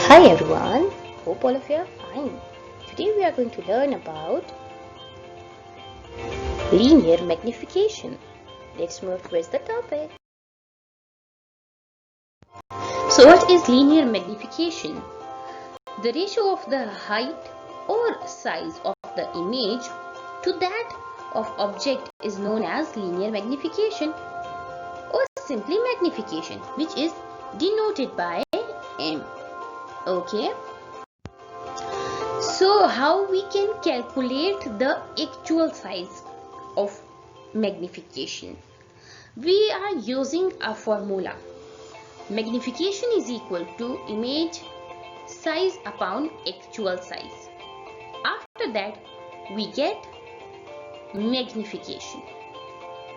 Hi everyone, hope all of you are fine. Today we are going to learn about linear magnification. Let's move towards the topic. So what is linear magnification? The ratio of the height or size of the image to that of object is known as linear magnification or simply magnification, which is denoted by M. Okay. So how we can calculate the actual size of magnification? We are using a formula. Magnification is equal to image size upon actual size. After that we get magnification.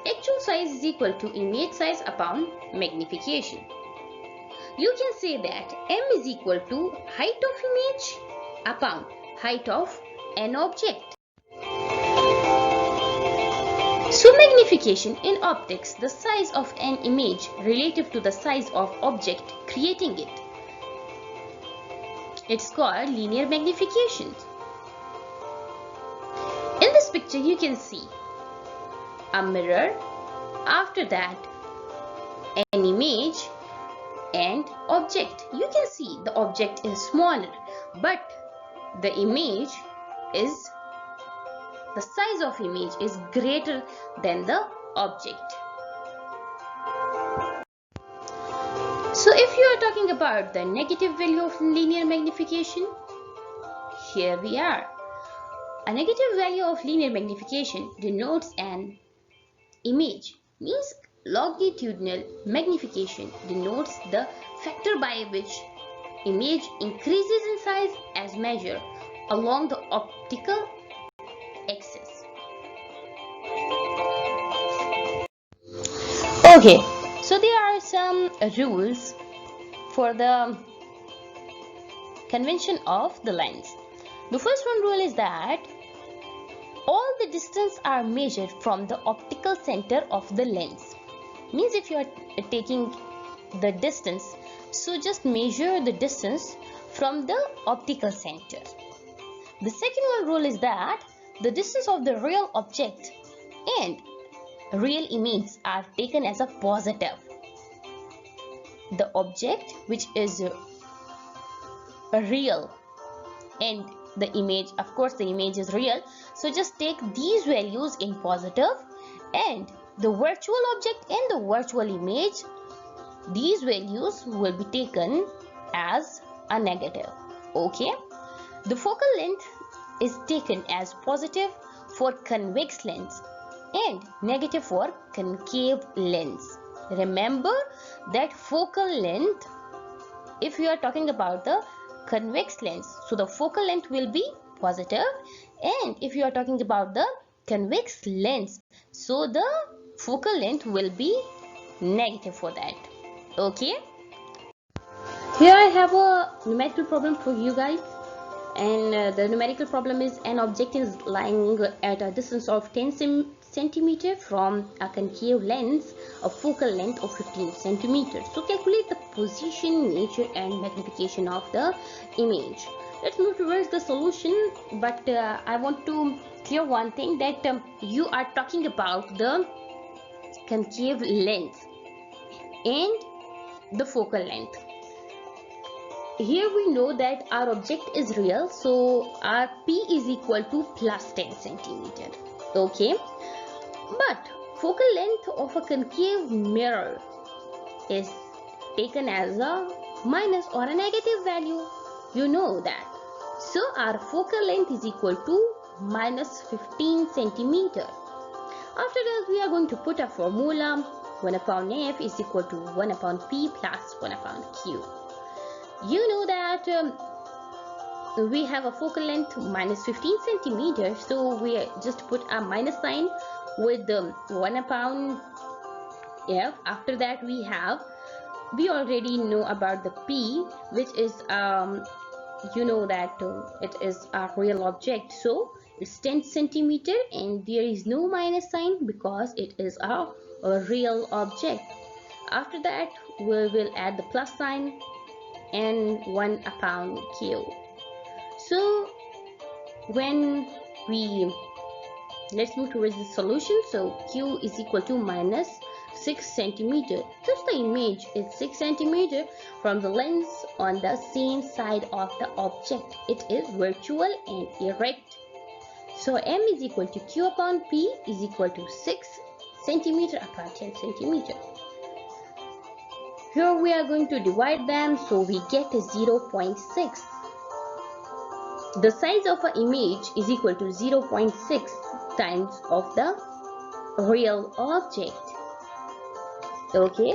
Actual size is equal to image size upon magnification. You can say that M is equal to height of image upon height of an object. So magnification in optics, the size of an image relative to the size of object creating it. It's called linear magnification. In this picture you can see a mirror, after that an image and object. You can see the object is smaller, but the image is, the size of image is greater than the object. So if you are talking about the negative value of linear magnification, here we are. A negative value of linear magnification denotes an image, means longitudinal magnification denotes the factor by which image increases in size as measured along the optical axis. Okay, so there are some rules for the convention of the lens. The first one rule is that all the distance are measured from the optical center of the lens. Means if you are taking the distance, so just measure the distance from the optical center. The second one rule is that the distance of the real object and real image are taken as a positive. The object which is real and the image, of course the image is real, so just take these values in positive, and the virtual object and the virtual image, these values will be taken as a negative. Okay, the focal length is taken as positive for convex lens and negative for concave lens. Remember that focal length, if you are talking about the convex lens, so the focal length will be positive, and if you are talking about the convex lens, so the focal length will be negative for that. Okay, here I have a numerical problem for you guys, and the numerical problem is an object is lying at a distance of 10 centimeter from a concave lens of focal length of 15 centimeters. So calculate the position, nature and magnification of the image. Let's move towards the solution, but I want to clear one thing, that you are talking about the concave lens and the focal length. Here we know that our object is real, so our P is equal to plus 10 centimeter. Okay, but focal length of a concave mirror is taken as a minus or a negative value. You know that. So our focal length is equal to minus 15 centimeter. After that we are going to put a formula. 1 upon F is equal to 1 upon P plus 1 upon Q. You know that we have a focal length minus 15 centimeters, so we just put a minus sign with the 1 upon F. After that we already know about the P, which is you know that it is a real object, so it's 10 centimeter and there is no minus sign because it is a real object. After that we will add the plus sign and 1 upon Q. So when we let's move towards the solution. So Q is equal to minus 6 centimeter. Thus the image is 6 centimeter from the lens on the same side of the object. It is virtual and erect. So M is equal to Q upon P is equal to 6 centimeter upon 10 centimeter. Here we are going to divide them, so we get 0.6. The size of an image is equal to 0.6 times of the real object. Okay.